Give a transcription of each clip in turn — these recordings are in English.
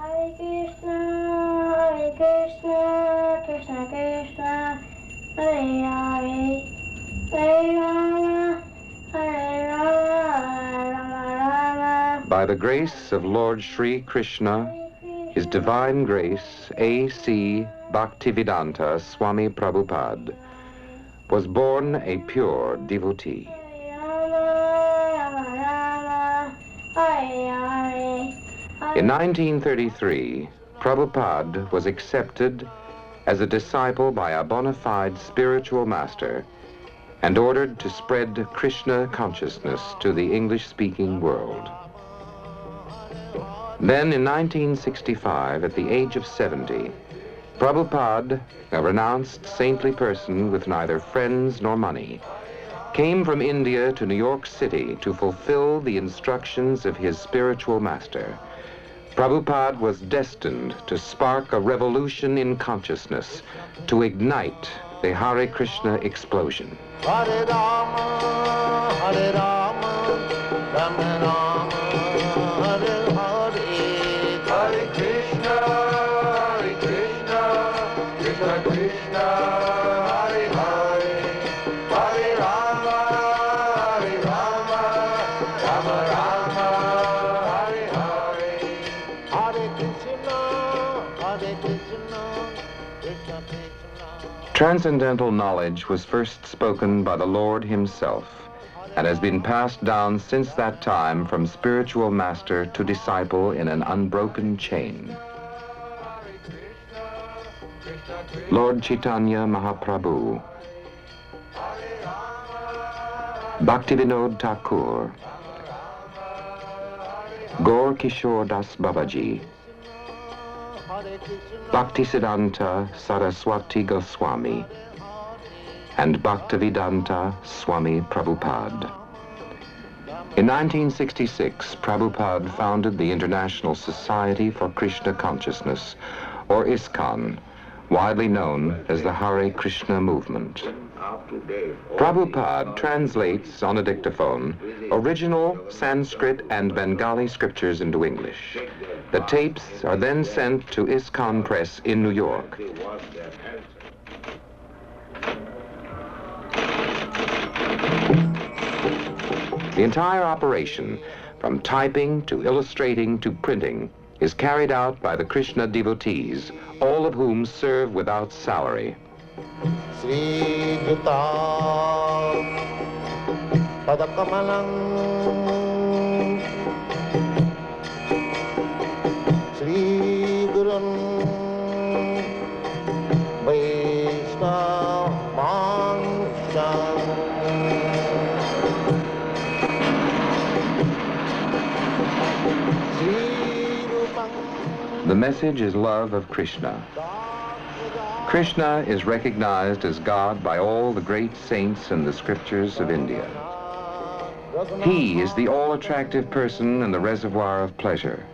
Hare Krishna, Krishna Krishna, Hare Hare, Hare Rama, Hare Rama, Rama Rama. By the grace of Lord Sri Krishna, His Divine Grace, A.C. Bhaktivedanta Swami Prabhupada, was born a pure devotee. In 1933, Prabhupada was accepted as a disciple by a bona fide spiritual master and ordered to spread Krishna consciousness to the English-speaking world. Then in 1965, at the age of 70, Prabhupada, a renounced saintly person with neither friends nor money, came from India to New York City to fulfill the instructions of his spiritual master. Prabhupada was destined to spark a revolution in consciousness, to ignite the Hare Krishna explosion. Hare Rama, Hare Rama, Rama Rama, Hare Hare, Hare Krishna, Krishna Krishna, Hare Hare, Hare Rama, Rama Rama, Hare Hare, Hare Krishna, Krishna Krishna. Transcendental knowledge was first spoken by the Lord himself and has been passed down since that time from spiritual master to disciple in an unbroken chain. Lord Chaitanya Mahaprabhu, Bhaktivinoda Thakur, Gaur Kishore Das Babaji, Bhaktisiddhanta Saraswati Goswami, and Bhaktivedanta Swami Prabhupada. In 1966, Prabhupada founded the International Society for Krishna Consciousness, or ISKCON, widely known as the Hare Krishna movement. Prabhupada translates on a dictaphone original Sanskrit and Bengali scriptures into English. The tapes are then sent to ISKCON Press in New York. The entire operation, from typing to illustrating to printing, is carried out by the Krishna devotees, all of whom serve without salary. Sri Juta Padakamalang Sri Gurun The message is love of Krishna. Krishna is recognized as God by all the great saints in the scriptures of India. He is the all-attractive person in the reservoir of pleasure.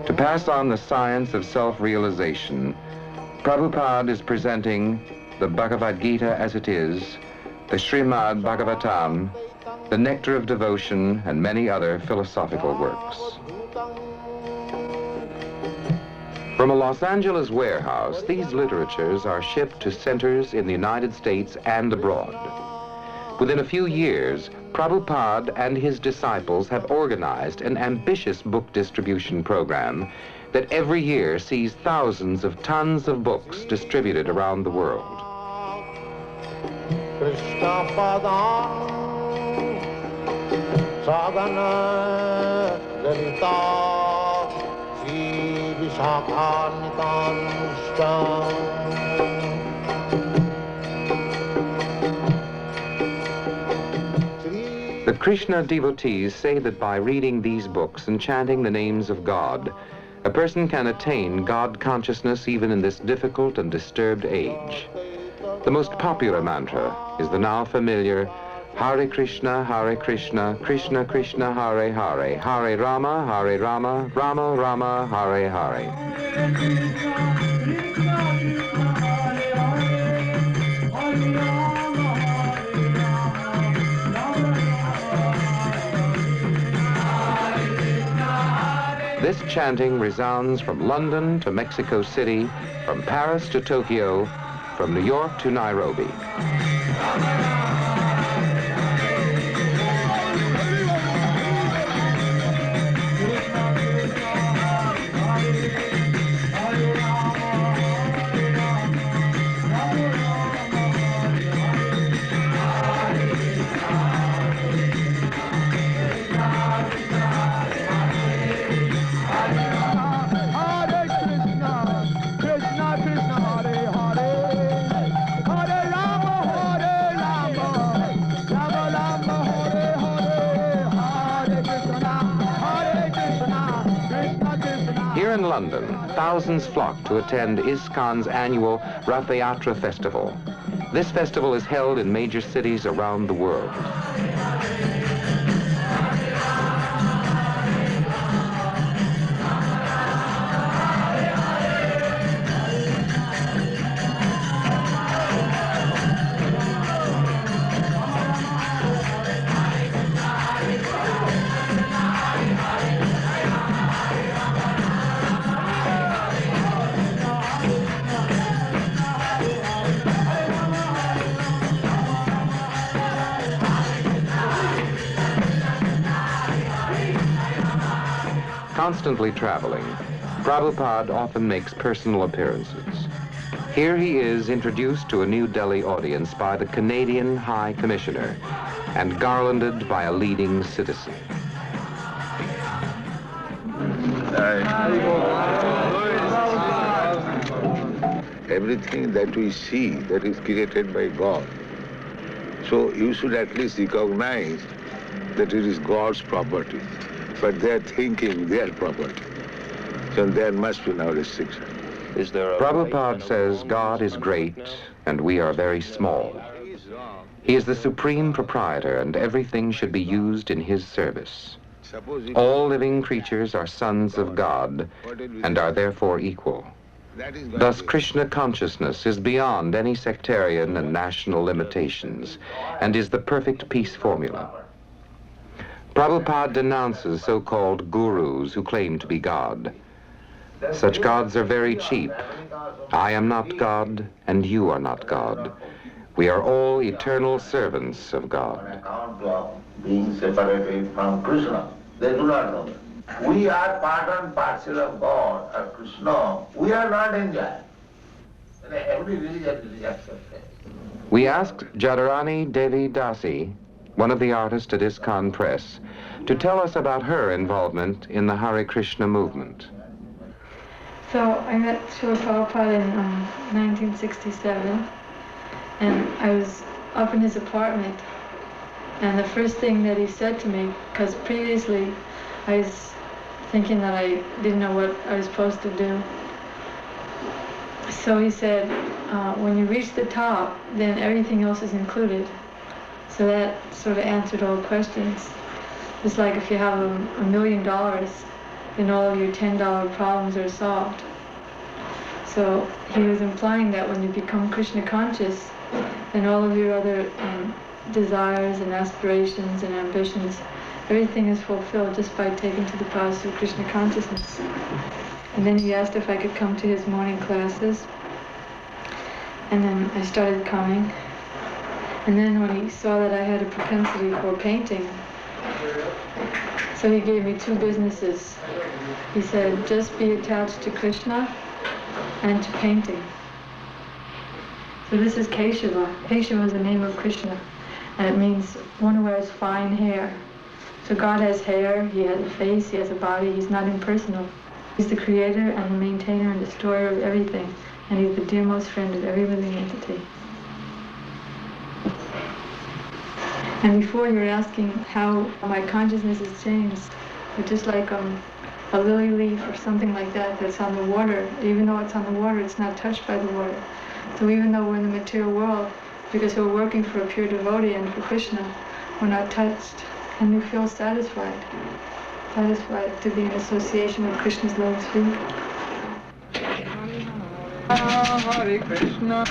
To pass on the science of self-realization, Prabhupada is presenting the Bhagavad Gita as it is, the Srimad Bhagavatam, the Nectar of Devotion, and many other philosophical works. From a Los Angeles warehouse, these literatures are shipped to centers in the United States and abroad. Within a few years, Prabhupada and his disciples have organized an ambitious book distribution program that every year sees thousands of tons of books distributed around the world. Krishna Padam Sadhana Lalita Sri Vishakhanitanushtam. The Krishna devotees say that by reading these books and chanting the names of God, a person can attain God consciousness even in this difficult and disturbed age. The most popular mantra is the now familiar Hare Krishna, Krishna Krishna, Hare Hare, Hare Rama, Rama Rama, Hare Hare. this chanting resounds from London to Mexico City, from Paris to Tokyo, from New York to Nairobi. Here in London, thousands flock to attend ISKCON's annual Rath Yatra Festival. This festival is held in major cities around the world. Constantly traveling, Prabhupada often makes personal appearances. Here he is introduced to a New Delhi audience by the Canadian High Commissioner and garlanded by a leading citizen. Everything that we see, that is created by God. So you should at least recognize that it is God's property. But they are thinking their property. So there must be no restriction. Prabhupada says God is great and we are very small. He is the supreme proprietor and everything should be used in his service. All living creatures are sons of God and are therefore equal. Thus, Krishna consciousness is beyond any sectarian and national limitations and is the perfect peace formula. Prabhupada denounces so-called gurus who claim to be God. Such gods are very cheap. I am not God, and you are not God. We are all eternal servants of God. Account of being separated from Krishna. They do not know that. We are part and parcel of God, of Krishna. We are not enjoying. Every religion is accepted. We asked Jadharani Devi Dasi, one of the artists at ISKCON Press, to tell us about her involvement in the Hare Krishna movement. So I met Srila Prabhupada in 1967, and I was up in his apartment, and the first thing that he said to me, because previously I was thinking that I didn't know what I was supposed to do. So he said, when you reach the top, then everything else is included. So that sort of answered all questions. It's like if you have $1 million, then all of your $10 problems are solved. So he was implying that when you become Krishna conscious, then all of your other desires and aspirations and ambitions, everything is fulfilled just by taking to the paths of Krishna consciousness. And then he asked if I could come to his morning classes. And then I started coming. And then when he saw that I had a propensity for painting, so he gave me 2 businesses. He said, just be attached to Krishna and to painting. So this is Keshava. Keshava is the name of Krishna, and it means one who has fine hair. So God has hair, he has a face, he has a body, he's not impersonal. He's the creator and the maintainer and destroyer of everything, and he's the dearmost friend of every living entity. And before you're asking how my consciousness has changed, it's just like a lily leaf or something like that that's on the water. Even though it's on the water, it's not touched by the water. So even though we're in the material world, because we're working for a pure devotee and for Krishna, we're not touched. And we feel satisfied. Satisfied to be in association with Krishna's lotus feet. Hare Krishna.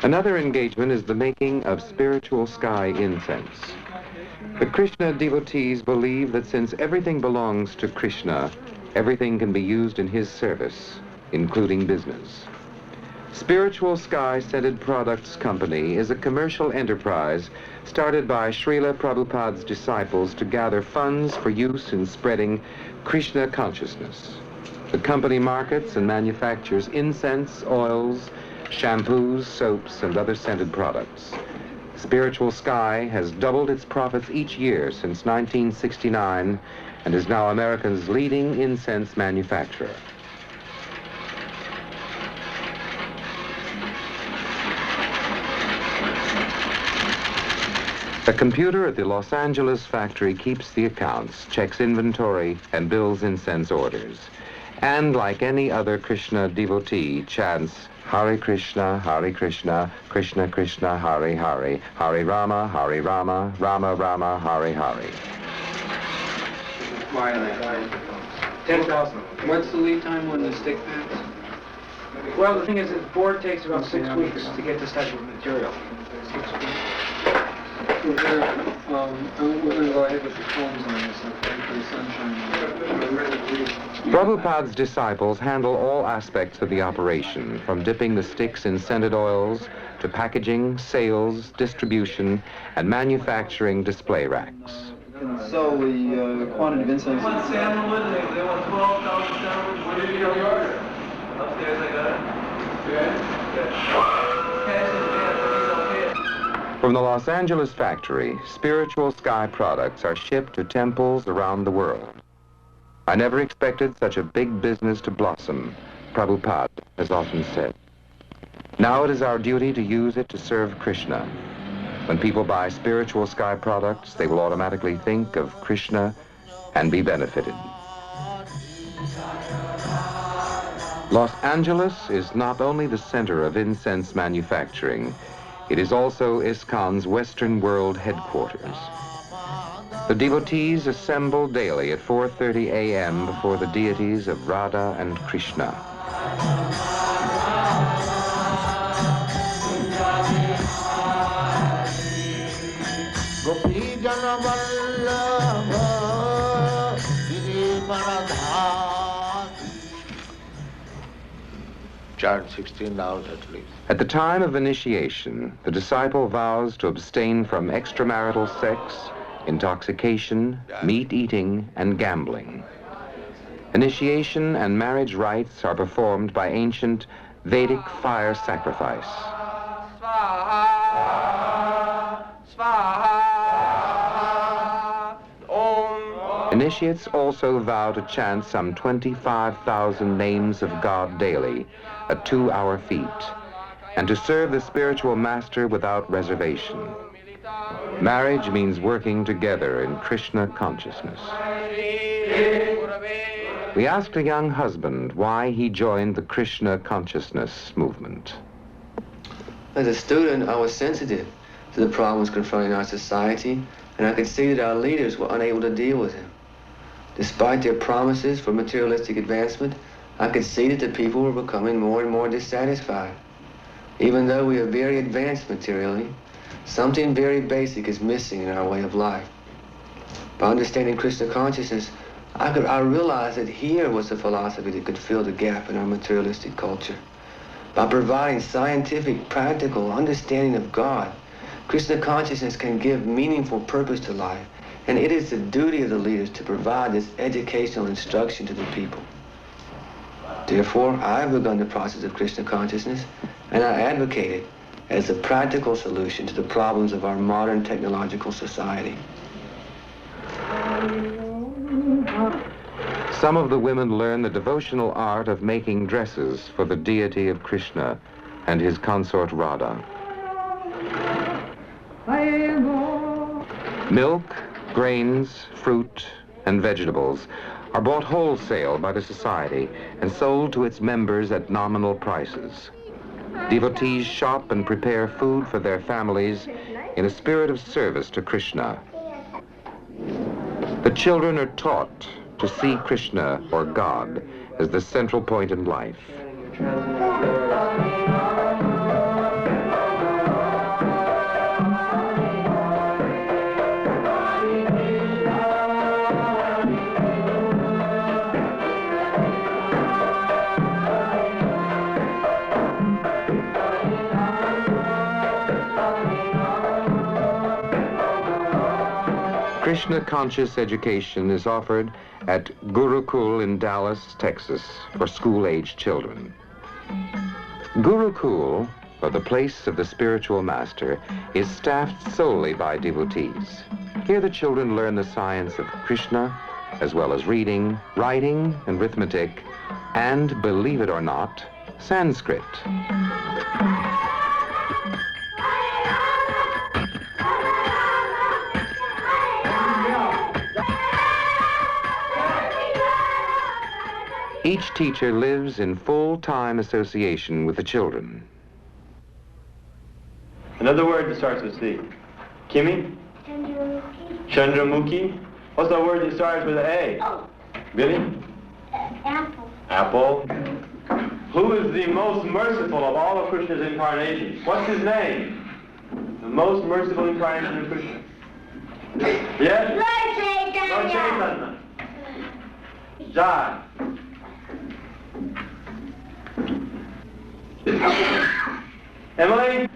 Another engagement is the making of spiritual sky incense. The Krishna devotees believe that since everything belongs to Krishna, everything can be used in his service, including business. Spiritual Sky Scented Products Company is a commercial enterprise started by Srila Prabhupada's disciples to gather funds for use in spreading Krishna consciousness. The company markets and manufactures incense, oils, shampoos, soaps, and other scented products. Spiritual Sky has doubled its profits each year since 1969 and is now America's leading incense manufacturer. The computer at the Los Angeles factory keeps the accounts, checks inventory, and bills incense orders. And like any other Krishna devotee, chants Hare Krishna, Krishna Krishna, Hare Hare, Hare Rama, Rama Rama, Hare Hare. Why? 10,000. What's the lead time on the stick pants? Well, the thing is, the board takes about 6 weeks to get this type of material. We're going to go ahead with the combs on this, okay, for the sunshine. Prabhupada's disciples handle all aspects of the operation, from dipping the sticks in scented oils to packaging, sales, distribution, and manufacturing display racks. So the quantity of incense... Want sandalwood? They want 12,000 sandalwood. Where did you get yours? Upstairs, I got it. Good? Good. Cash in advance, okay. From the Los Angeles factory, Spiritual Sky products are shipped to temples around the world. I never expected such a big business to blossom, Prabhupada has often said. Now it is our duty to use it to serve Krishna. When people buy Spiritual Sky products, they will automatically think of Krishna and be benefited. Los Angeles is not only the center of incense manufacturing, it is also ISKCON's Western World headquarters. The devotees assemble daily at 4:30 a.m. before the deities of Radha and Krishna. Chant 16 hours at least. At the time of initiation, the disciple vows to abstain from extramarital sex, intoxication, meat eating, and gambling. Initiation and marriage rites are performed by ancient Vedic fire sacrifice. Initiates also vow to chant some 25,000 names of God daily, a 2-hour feat, and to serve the spiritual master without reservation. Marriage means working together in Krishna consciousness. We asked a young husband why he joined the Krishna consciousness movement. As a student, I was sensitive to the problems confronting our society, and I could see that our leaders were unable to deal with them. Despite their promises for materialistic advancement, I could see that the people were becoming more and more dissatisfied. Even though we are very advanced materially, something very basic is missing in our way of life. By understanding Krishna consciousness, I realized that here was a philosophy that could fill the gap in our materialistic culture. By providing scientific, practical understanding of God, Krishna consciousness can give meaningful purpose to life, and it is the duty of the leaders to provide this educational instruction to the people. Therefore, I have begun the process of Krishna consciousness, and I advocate it as a practical solution to the problems of our modern technological society. Some of the women learn the devotional art of making dresses for the deity of Krishna and his consort Radha. Milk, grains, fruit, and vegetables are bought wholesale by the society and sold to its members at nominal prices. Devotees shop and prepare food for their families in a spirit of service to Krishna. The children are taught to see Krishna, or God, as the central point in life. Krishna conscious education is offered at Gurukul in Dallas, Texas, for school-aged children. Gurukul, or the place of the spiritual master, is staffed solely by devotees. Here the children learn the science of Krishna, as well as reading, writing, and arithmetic, and, believe it or not, Sanskrit. Each teacher lives in full-time association with the children. Another word that starts with C. Kimi? Chandramukhi. What's the word that starts with an A? Oh. Billy? Apple. Apple. Who is the most merciful of all of Krishna's incarnations? What's his name? The most merciful incarnation of Krishna. Yes? Lord Chaitanya. John. Emily?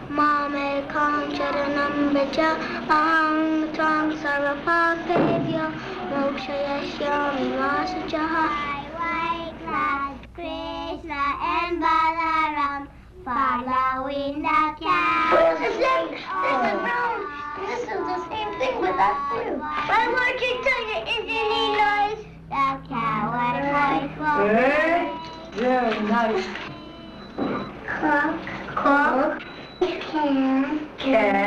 Mame kam charanam vacha aham tvang sarvapakevya mokshayashyami masachaha. White clouds, Krishna and Balaram following the cow. This is brown. This is the same thing with that blue. Why won't you tell you any noise? The cow and voice. Very, very nice. Cook. Can.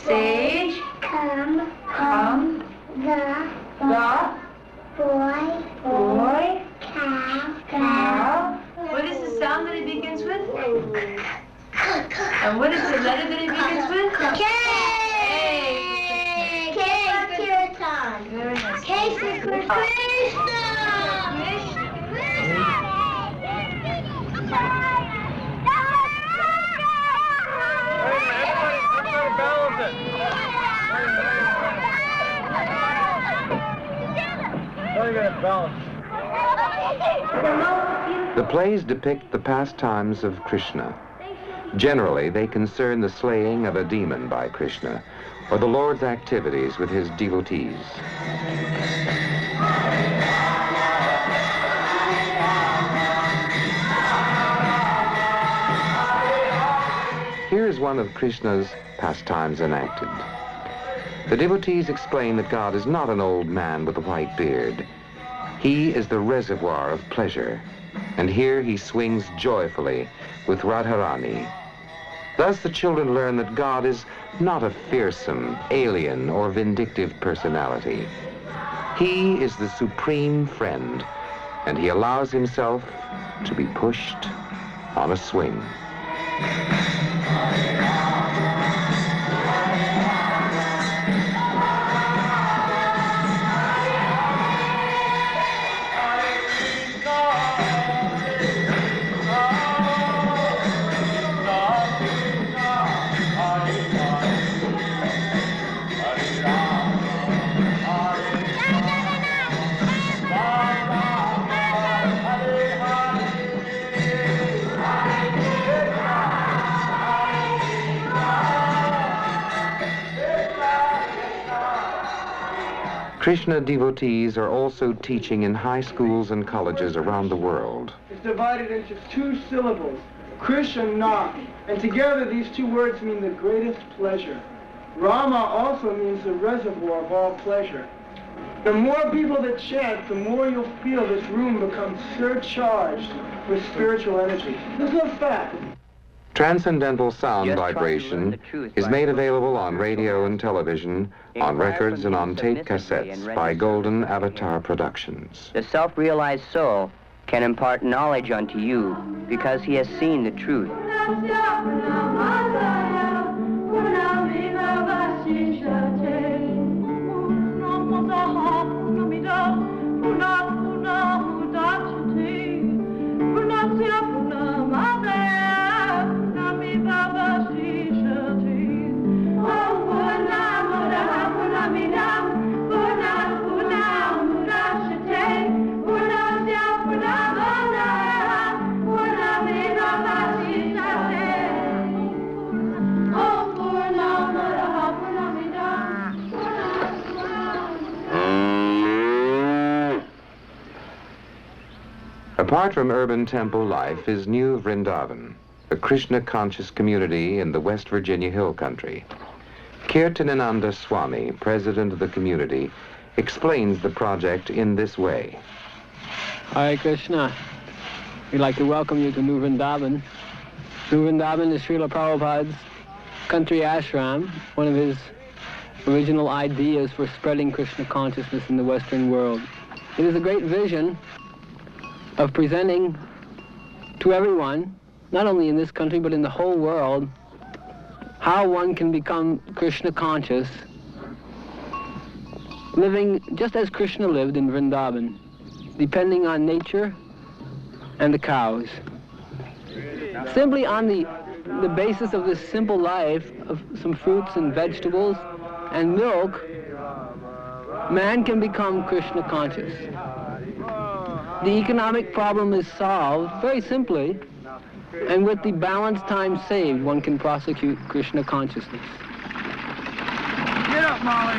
Sage. Come. The boy. Cow. What is the sound that it begins with? And what is the letter that it begins with? K. K for Kirtan. Very nice. K for Krishna. The plays depict the pastimes of Krishna. Generally, they concern the slaying of a demon by Krishna, or the Lord's activities with his devotees. Here is one of Krishna's pastimes enacted. The devotees explain that God is not an old man with a white beard. He is the reservoir of pleasure, and here he swings joyfully with Radharani. Thus the children learn that God is not a fearsome, alien, or vindictive personality. He is the supreme friend, and he allows himself to be pushed on a swing. Krishna devotees are also teaching in high schools and colleges around the world. It's divided into 2 syllables, Krishna, and together these 2 words mean the greatest pleasure. Rama also means the reservoir of all pleasure. The more people that chant, the more you'll feel this room becomes surcharged with spiritual energy. This is a fact. Transcendental sound vibration is made available on radio and television, on records and on tape cassettes by Golden Avatar Productions. The self-realized soul can impart knowledge unto you because he has seen the truth. Apart from urban temple life is New Vrindavan, a Krishna-conscious community in the West Virginia Hill Country. Kirtanananda Swami, president of the community, explains the project in this way. Hare Krishna. We'd like to welcome you to New Vrindavan. New Vrindavan is Srila Prabhupada's country ashram, one of his original ideas for spreading Krishna consciousness in the Western world. It is a great vision of presenting to everyone, not only in this country but in the whole world, how one can become Krishna conscious, living just as Krishna lived in Vrindavan, depending on nature and the cows. Simply on the basis of this simple life of some fruits and vegetables and milk, man can become Krishna conscious. The economic problem is solved very simply, and with the balanced time saved, one can prosecute Krishna consciousness. Get up, Molly.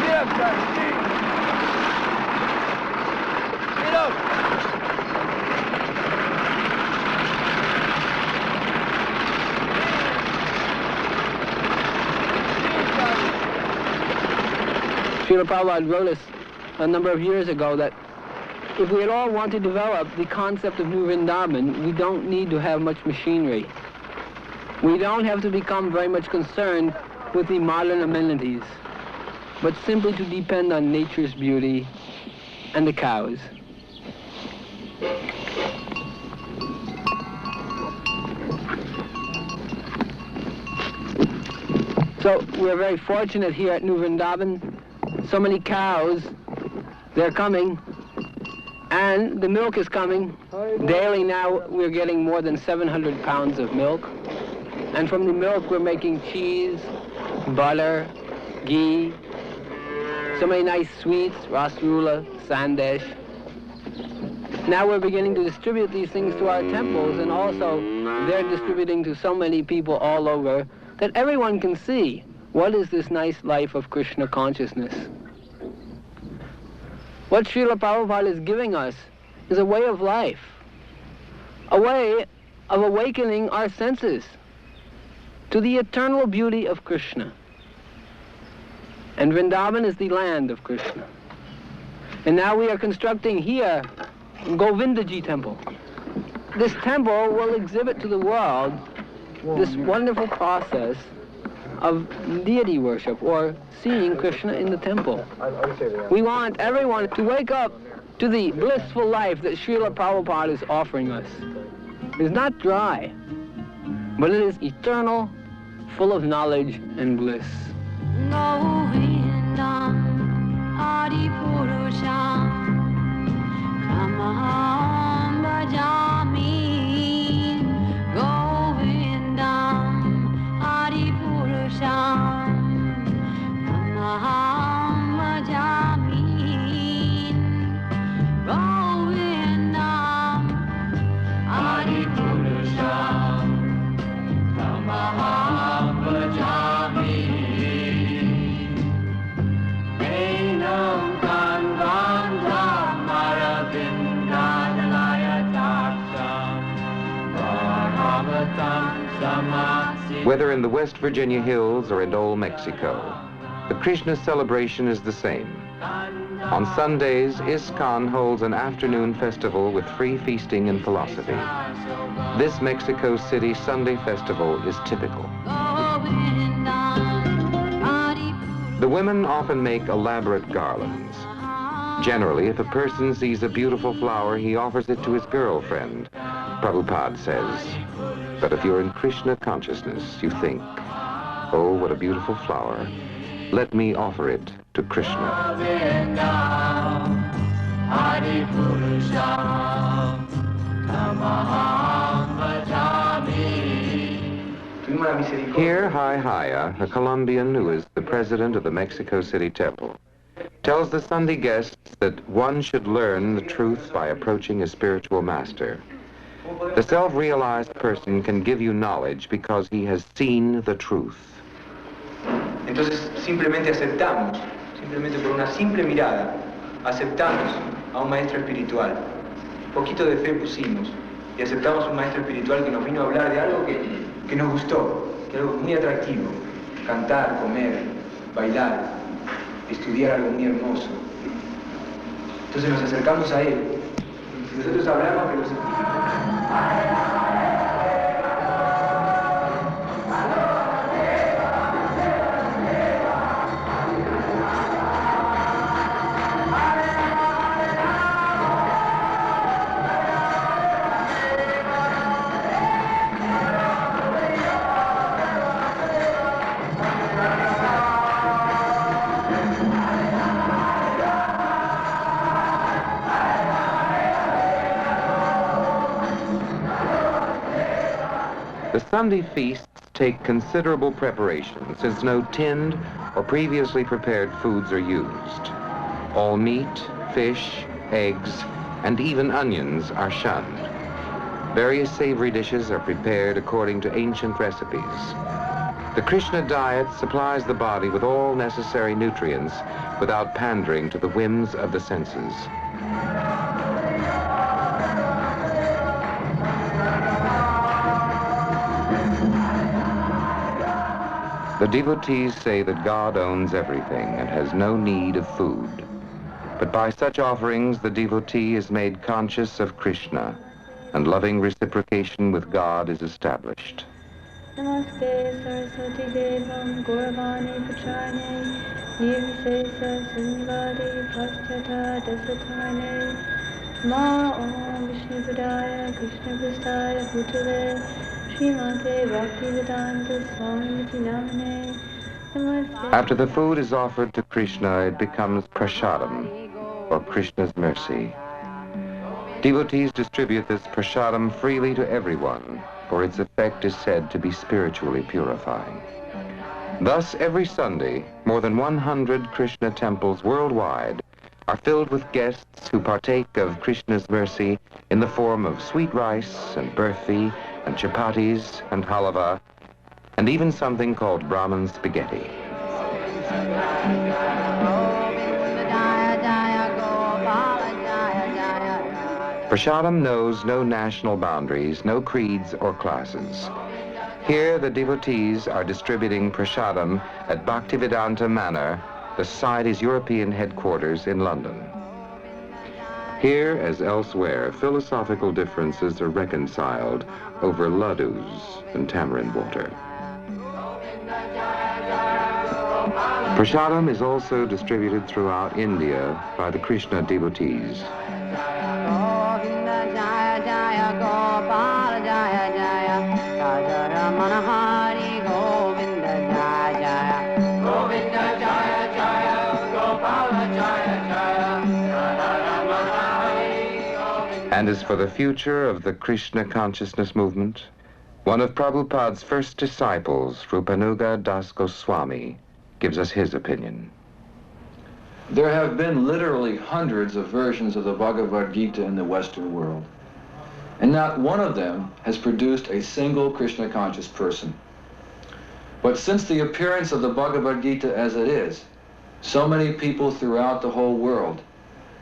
Get up, Dusty. Get up. Srila Prabhupada wrote us a number of years ago that if we at all want to develop the concept of New Vrindavan, we don't need to have much machinery. We don't have to become very much concerned with the modern amenities, but simply to depend on nature's beauty and the cows. So we're very fortunate here at New Vrindavan. So many cows, they're coming, and the milk is coming. Daily now we're getting more than 700 pounds of milk. And from the milk we're making cheese, butter, ghee, so many nice sweets, rasgulla, sandesh. Now we're beginning to distribute these things to our temples, and also they're distributing to so many people all over that everyone can see what is this nice life of Krishna consciousness. What Srila Prabhupada is giving us is a way of life, a way of awakening our senses to the eternal beauty of Krishna. And Vrindavan is the land of Krishna. And now we are constructing here Govindaji temple. This temple will exhibit to the world this wonderful process of deity worship, or seeing Krishna in the temple. We want everyone to wake up to the blissful life that Srila Prabhupada is offering us. It is not dry, but it is eternal, full of knowledge and bliss. Whether in the West Virginia hills or in old Mexico, the Krishna celebration is the same. On Sundays, ISKCON holds an afternoon festival with free feasting and philosophy. This Mexico City Sunday festival is typical. The women often make elaborate garlands. Generally, if a person sees a beautiful flower, he offers it to his girlfriend, Prabhupada says. But if you're in Krishna consciousness, you think, oh, what a beautiful flower. Let me offer it to Krishna. Here, Haya, a Colombian who is the president of the Mexico City Temple, tells the Sunday guests that one should learn the truth by approaching a spiritual master. The self-realized person can give you knowledge because he has seen the truth. Entonces simplemente aceptamos, simplemente por una simple mirada, aceptamos a un maestro espiritual. Un poquito de fe pusimos y aceptamos un maestro espiritual que nos vino a hablar de algo que nos gustó, que algo muy atractivo. Cantar, comer, bailar, estudiar algo muy hermoso. Entonces nos acercamos a él. Y nosotros hablamos de los científicos. The Sunday feasts take considerable preparation, since no tinned or previously prepared foods are used. All meat, fish, eggs, and even onions are shunned. Various savory dishes are prepared according to ancient recipes. The Krishna diet supplies the body with all necessary nutrients without pandering to the whims of the senses. The devotees say that God owns everything and has no need of food. But by such offerings, the devotee is made conscious of Krishna, and loving reciprocation with God is established. Namaste Saraswati Devam Gauravani Pachane Nirvisesa Sunyavadi Paschata Dasatane Ma Om Vishnu Padaya Krishna Prastaya Bhutale Srimate Bhaktivedanta Swami Namane Namaste. After the food is offered to Krishna, it becomes prasadam, or Krishna's mercy. Devotees distribute this prasadam freely to everyone, for its effect is said to be spiritually purifying. Thus, every Sunday, more than 100 Krishna temples worldwide are filled with guests who partake of Krishna's mercy in the form of sweet rice and burfi and chapatis and halava, and even something called Brahmin spaghetti. Prasadam knows no national boundaries, no creeds or classes. Here, the devotees are distributing prasadam at Bhaktivedanta Manor, the Society's European headquarters in London. Here, as elsewhere, philosophical differences are reconciled over ladus and tamarind water. Prasadam is also distributed throughout India by the Krishna devotees. And as for the future of the Krishna consciousness movement, one of Prabhupada's first disciples, Rupanuga Das Goswami, gives us his opinion. There have been literally hundreds of versions of the Bhagavad Gita in the Western world, and not one of them has produced a single Krishna conscious person. But since the appearance of the Bhagavad Gita as it is, so many people throughout the whole world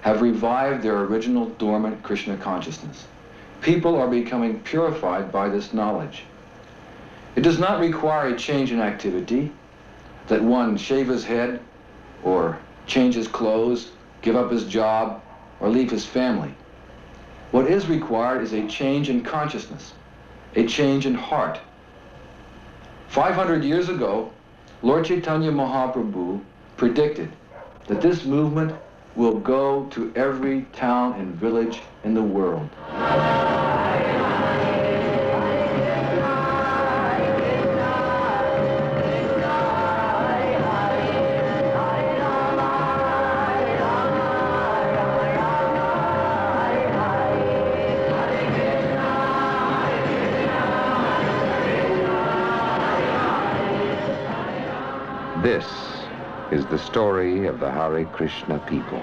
have revived their original dormant Krishna consciousness. People are becoming purified by this knowledge. It does not require a change in activity, that one shave his head, or change his clothes, give up his job, or leave his family. What is required is a change in consciousness, a change in heart. 500 years ago, Lord Chaitanya Mahaprabhu predicted that this movement will go to every town and village in the world. This is the story of the Hare Krishna people.